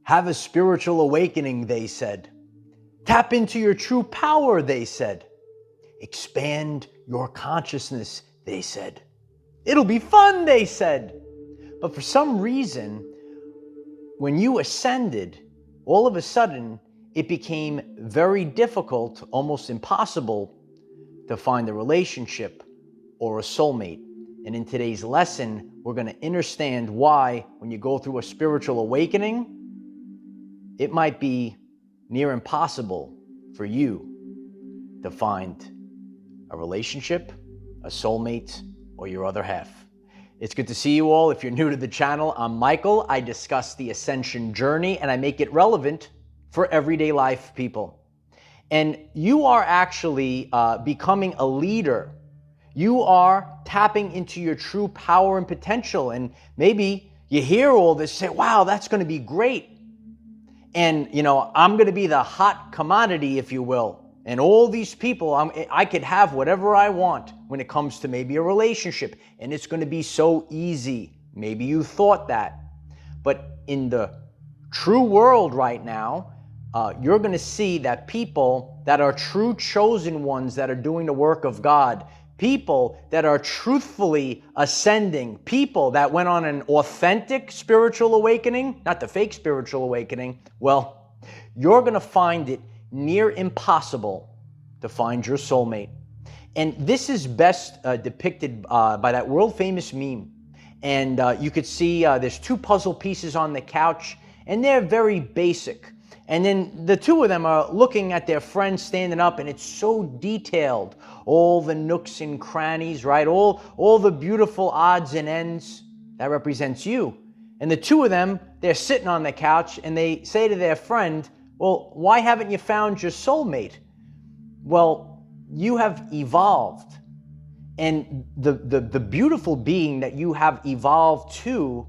Have a spiritual awakening, they said. Tap into your true power, they said. Expand your consciousness, they said. It'll be fun, they said. But for some reason, when you ascended, all of a sudden, it became very difficult, almost impossible, to find a relationship or a soulmate. And in today's lesson, we're going to understand why, when you go through a spiritual awakening, it might be near impossible for you to find a relationship, a soulmate, or your other half. It's good to see you all. If you're new to the channel, I'm Michael. I discuss the Ascension journey and I make it relevant for everyday life people. And you are actually becoming a leader. You are tapping into your true power and potential. And maybe you hear all this, say, wow, that's going to be great. And, I'm going to be the hot commodity, if you will. And all these people, I could have whatever I want when it comes to maybe a relationship. And it's going to be so easy. Maybe you thought that. But in the true world right now, you're going to see that people that are true chosen ones that are doing the work of God, people that are truthfully ascending, people that went on an authentic spiritual awakening, not the fake spiritual awakening, well, you're going to find it near impossible to find your soulmate. And this is best depicted by that world famous meme. And you could see there's two puzzle pieces on the couch, and they're very basic. And then the two of them are looking at their friend standing up, and it's so detailed. All the nooks and crannies, right? All the beautiful odds and ends. That represents you. And the two of them, they're sitting on the couch, and they say to their friend, well, why haven't you found your soulmate? Well, you have evolved. And the beautiful being that you have evolved to,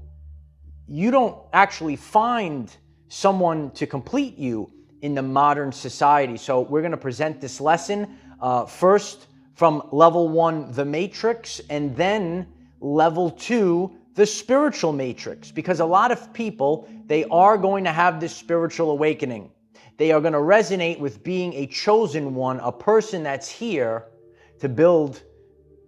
you don't actually find someone to complete you in the modern society. So we're going to present this lesson first from level 1, the matrix, and then level 2, the spiritual matrix. Because a lot of people, they are going to have this spiritual awakening. They are going to resonate with being a chosen one, a person that's here to build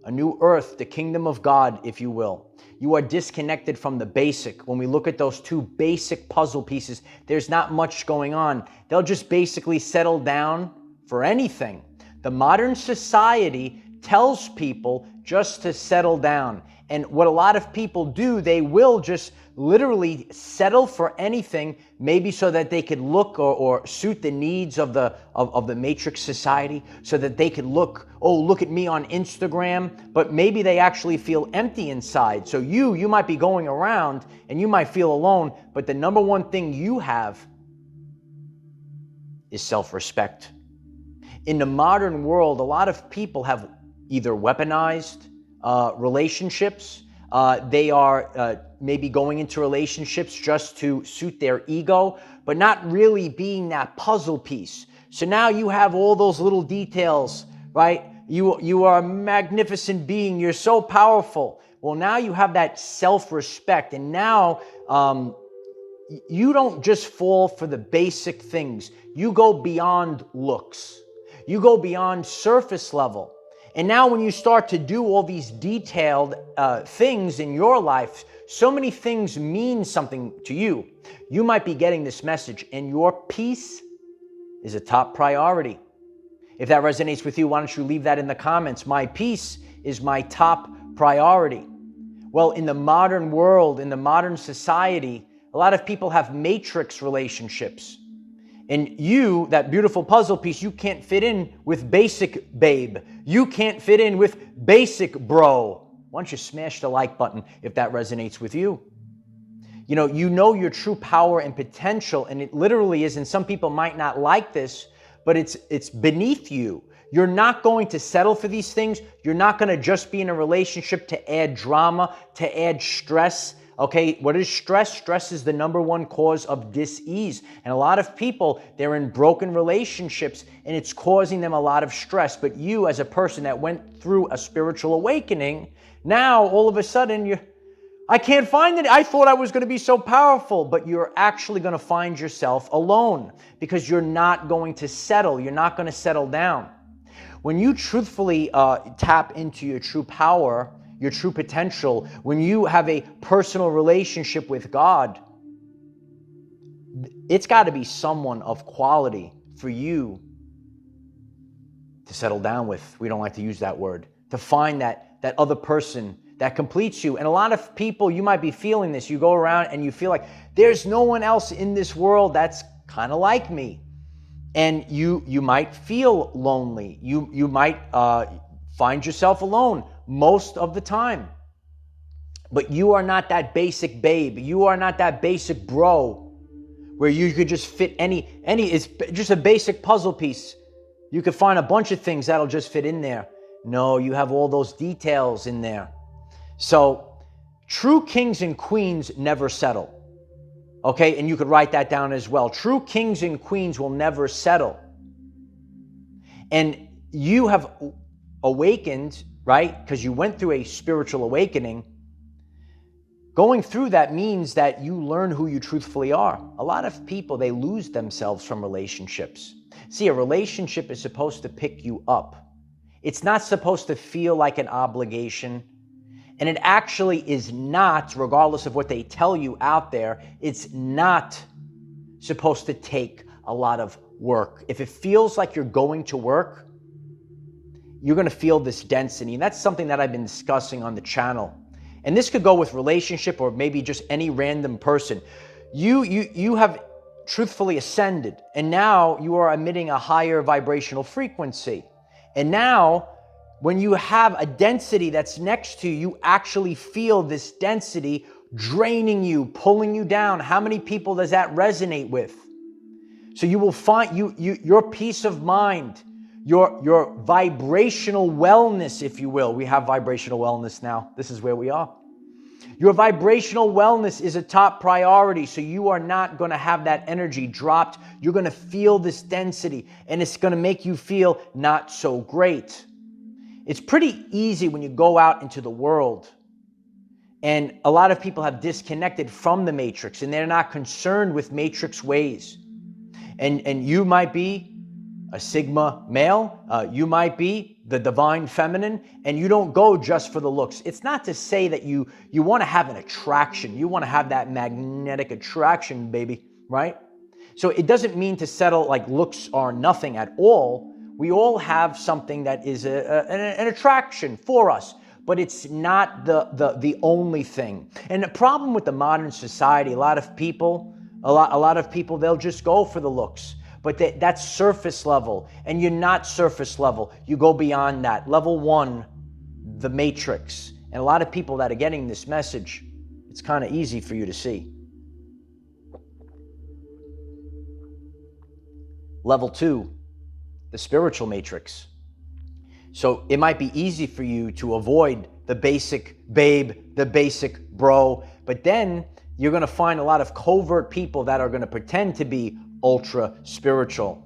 a new earth, the kingdom of God, if you will. You are disconnected from the basic. When we look at those two basic puzzle pieces, there's not much going on. They'll just basically settle down for anything. The modern society tells people just to settle down. And what a lot of people do, they will just literally settle for anything, maybe so that they could look or suit the needs of the matrix society, so that they could look, oh, look at me on Instagram, but maybe they actually feel empty inside. So you might be going around and you might feel alone, but the number one thing you have is self-respect. In the modern world, a lot of people have either weaponized relationships. They are maybe going into relationships just to suit their ego, but not really being that puzzle piece. So now you have all those little details, right? You are a magnificent being. You're so powerful. Well, now you have that self-respect, and now you don't just fall for the basic things. You go beyond looks. You go beyond surface level. And now when you start to do all these detailed things in your life, so many things mean something to you. You might be getting this message, and your peace is a top priority. If that resonates with you, why don't you leave that in the comments? My peace is my top priority. Well, in the modern world, in the modern society, a lot of people have matrix relationships. And you, that beautiful puzzle piece, you can't fit in with basic babe. You can't fit in with basic bro. Why don't you smash the like button if that resonates with you? You know your true power and potential, and it literally is, and some people might not like this, but it's beneath you. You're not going to settle for these things. You're not going to just be in a relationship to add drama, to add stress. Okay, what is stress? Stress is the number one cause of dis-ease. And a lot of people, they're in broken relationships and it's causing them a lot of stress. But you, as a person that went through a spiritual awakening, now all of a sudden I can't find it. I thought I was going to be so powerful, but you're actually going to find yourself alone because you're not going to settle. You're not going to settle down. When you truthfully tap into your true power, your true potential, when you have a personal relationship with God, it's got to be someone of quality for you to settle down with. We don't like to use that word. To find that other person that completes you. And a lot of people, you might be feeling this. You go around and you feel like there's no one else in this world that's kind of like me. And you might feel lonely. You might find yourself alone most of the time. But you are not that basic babe. You are not that basic bro where you could just fit any, it's just a basic puzzle piece. You could find a bunch of things that'll just fit in there. No, you have all those details in there. So true kings and queens never settle. Okay, and you could write that down as well. True kings and queens will never settle. And you have awakened, right? Because you went through a spiritual awakening. Going through that means that you learn who you truthfully are. A lot of people, they lose themselves from relationships. See, a relationship is supposed to pick you up. It's not supposed to feel like an obligation. And it actually is not, regardless of what they tell you out there, it's not supposed to take a lot of work. If it feels like you're going to work, you're going to feel this density. And that's something that I've been discussing on the channel. And this could go with relationship or maybe just any random person. You have truthfully ascended, and now you are emitting a higher vibrational frequency. And now, when you have a density that's next to you, you actually feel this density draining you, pulling you down. How many people does that resonate with? So you will find your peace of mind, your vibrational wellness, if you will. We have vibrational wellness now. This is where we are. Your vibrational wellness is a top priority, so you are not going to have that energy dropped. You're going to feel this density, and it's going to make you feel not so great. It's pretty easy when you go out into the world, and a lot of people have disconnected from the matrix, and they're not concerned with matrix ways. And you might be a Sigma male, you might be the divine feminine, and you don't go just for the looks. It's not to say that you want to have an attraction. You want to have that magnetic attraction, baby, right? So it doesn't mean to settle like looks are nothing at all. We all have something that is an attraction for us, but it's not the only thing. And the problem with the modern society, a lot of people, they'll just go for the looks. But that's surface level, and you're not surface level. You go beyond that. Level 1, the matrix. And a lot of people that are getting this message, it's kind of easy for you to see. Level 2, the spiritual matrix. So it might be easy for you to avoid the basic babe, the basic bro, but then you're going to find a lot of covert people that are going to pretend to be ultra spiritual.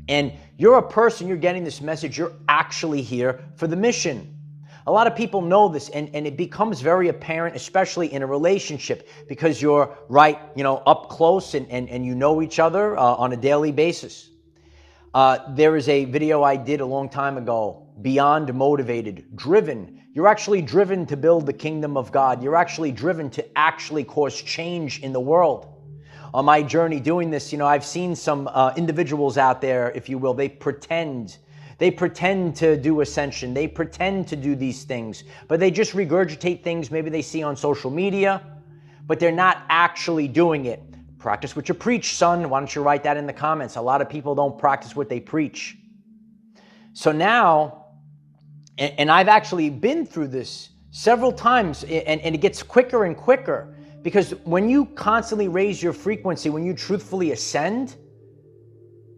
And you're a person, you're getting this message, you're actually here for the mission. A lot of people know this, and it becomes very apparent, especially in a relationship, because you're right, up close and you know each other on a daily basis. There is a video I did a long time ago, Beyond Motivated, Driven. You're actually driven to build the kingdom of God. You're actually driven to actually cause change in the world. On my journey doing this, I've seen some individuals out there, if you will, they pretend to do Ascension. They pretend to do these things, but they just regurgitate things maybe they see on social media, but they're not actually doing it. Practice what you preach, son. Why don't you write that in the comments? A lot of people don't practice what they preach. So now, and I've actually been through this several times, and it gets quicker and quicker. Because when you constantly raise your frequency, when you truthfully ascend,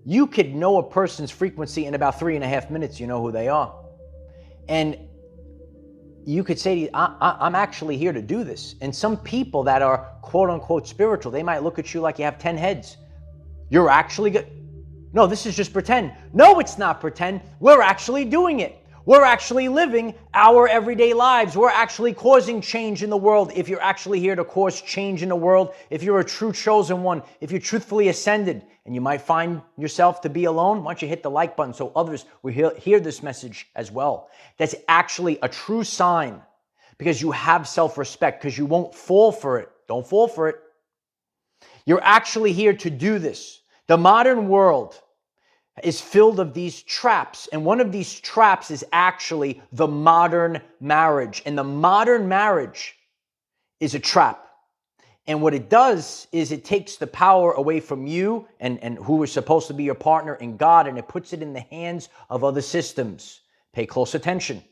you could know a person's frequency in about 3.5 minutes. You know who they are. And you could say, I'm actually here to do this. And some people that are quote unquote spiritual, they might look at you like you have 10 heads. You're actually good. No, this is just pretend. No, it's not pretend. We're actually doing it. We're actually living our everyday lives. We're actually causing change in the world. If you're actually here to cause change in the world, if you're a true chosen one, if you're truthfully ascended, and you might find yourself to be alone, why don't you hit the like button so others will hear this message as well. That's actually a true sign, because you have self-respect, because you won't fall for it. Don't fall for it. You're actually here to do this. The modern world is filled of these traps. And one of these traps is actually the modern marriage. And the modern marriage is a trap. And what it does is it takes the power away from you and who is supposed to be your partner in God, and it puts it in the hands of other systems. Pay close attention.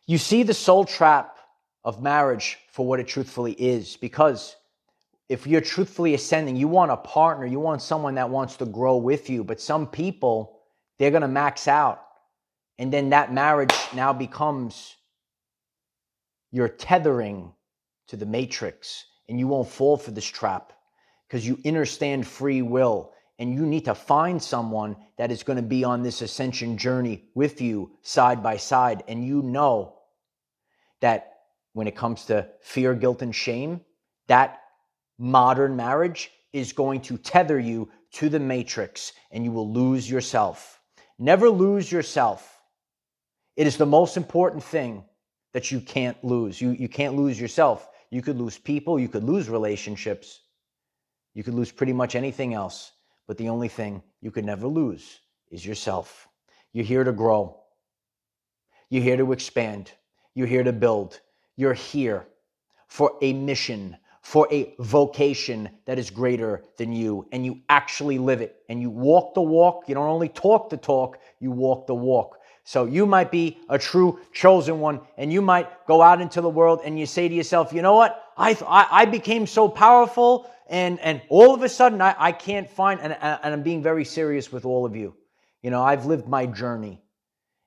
You see the soul trap of marriage for what it truthfully is, because if you're truthfully ascending, you want a partner, you want someone that wants to grow with you. But some people, they're going to max out. And then that marriage now becomes your tethering to the matrix. And you won't fall for this trap, because you understand free will. And you need to find someone that is going to be on this ascension journey with you side by side. And you know that when it comes to fear, guilt, and shame, that modern marriage is going to tether you to the matrix, and you will lose yourself. Never lose yourself. It is the most important thing that you can't lose. You can't lose yourself. You could lose people. You could lose relationships. You could lose pretty much anything else. But the only thing you could never lose is yourself. You're here to grow. You're here to expand. You're here to build. You're here for a mission, for a vocation that is greater than you, and you actually live it, and you walk the walk. You don't only talk the talk, you walk the walk. So you might be a true chosen one, and you might go out into the world and you say to yourself, you know what, I became so powerful, and all of a sudden I can't find, and I'm being very serious with all of you. You know, I've lived my journey,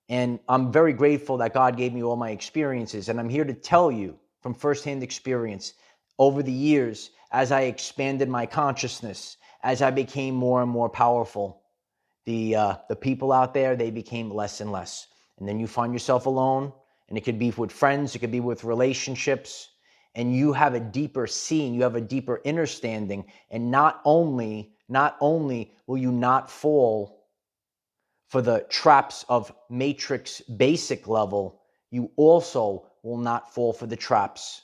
and I'm very grateful that God gave me all my experiences, and I'm here to tell you from firsthand experience, over the years, as I expanded my consciousness, as I became more and more powerful, the people out there, they became less and less. And then you find yourself alone, and it could be with friends, it could be with relationships, and you have a deeper seeing, you have a deeper understanding, and not only will you not fall for the traps of matrix basic level, you also will not fall for the traps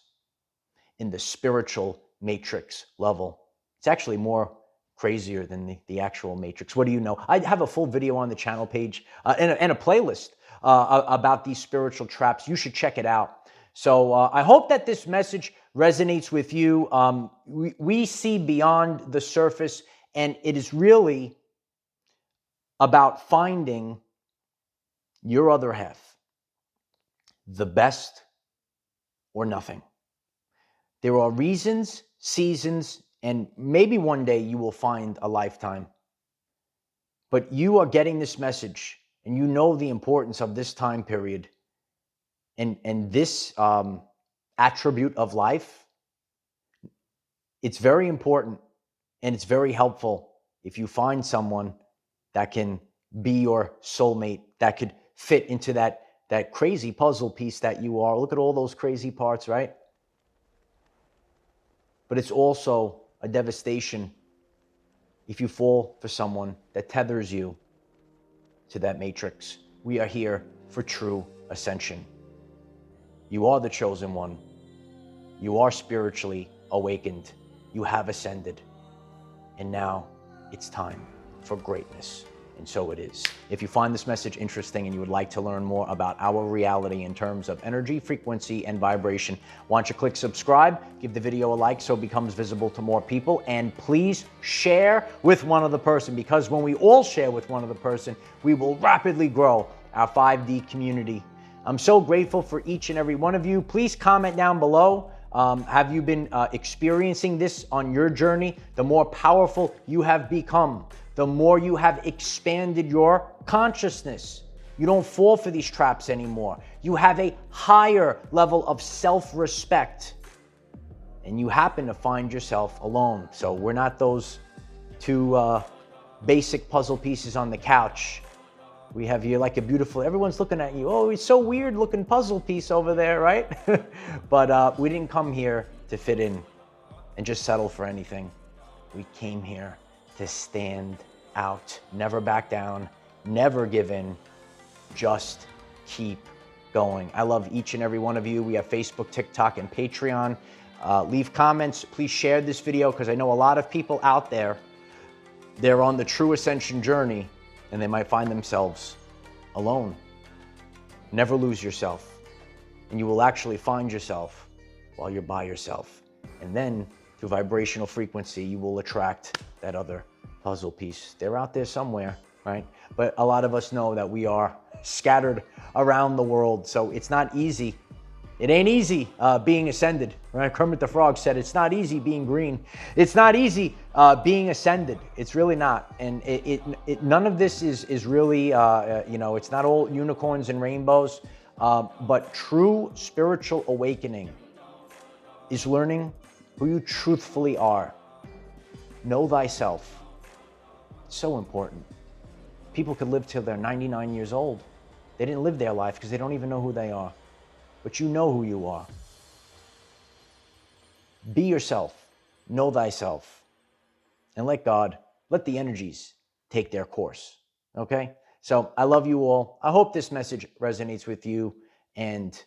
in the spiritual matrix level. It's actually more crazier than the actual matrix. What do you know? I have a full video on the channel page and a playlist about these spiritual traps. You should check it out. So I hope that this message resonates with you. We see beyond the surface, and it is really about finding your other half, the best or nothing. There are reasons, seasons, and maybe one day you will find a lifetime. But you are getting this message, and you know the importance of this time period and this attribute of life. It's very important, and it's very helpful if you find someone that can be your soulmate, that could fit into that crazy puzzle piece that you are. Look at all those crazy parts, right? But it's also a devastation if you fall for someone that tethers you to that matrix. We are here for true ascension. You are the chosen one. You are spiritually awakened. You have ascended. And now it's time for greatness. And so it is. If you find this message interesting and you would like to learn more about our reality in terms of energy, frequency, and vibration, why don't you click subscribe, give the video a like so it becomes visible to more people, and please share with one other person, because when we all share with one other person, we will rapidly grow our 5D community. I'm so grateful for each and every one of you. Please comment down below. Have you been experiencing this on your journey? The more powerful you have become, the more you have expanded your consciousness. You don't fall for these traps anymore. You have a higher level of self-respect, and you happen to find yourself alone. So we're not those two basic puzzle pieces on the couch. We have you like a beautiful, everyone's looking at you. Oh, it's so weird looking puzzle piece over there, right? But we didn't come here to fit in and just settle for anything. We came here to stand out, never back down, never give in, just keep going. I love each and every one of you. We have Facebook, TikTok, and Patreon. Leave comments. Please share this video because I know a lot of people out there, they're on the true ascension journey and they might find themselves alone. Never lose yourself, and you will actually find yourself while you're by yourself. And then through vibrational frequency, you will attract that other puzzle piece. They're out there somewhere, right? But a lot of us know that we are scattered around the world, so it's not easy. It ain't easy being ascended, right? Kermit the Frog said, it's not easy being green. It's not easy being ascended. It's really not. And none of this is really, it's not all unicorns and rainbows, but true spiritual awakening is learning who you truthfully are. Know thyself. It's so important. People could live till they're 99 years old. They didn't live their life because they don't even know who they are. But you know who you are. Be yourself. Know thyself. And let God, let the energies take their course. Okay? So I love you all. I hope this message resonates with you. And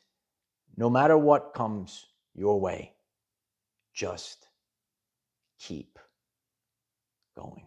no matter what comes your way, just keep going.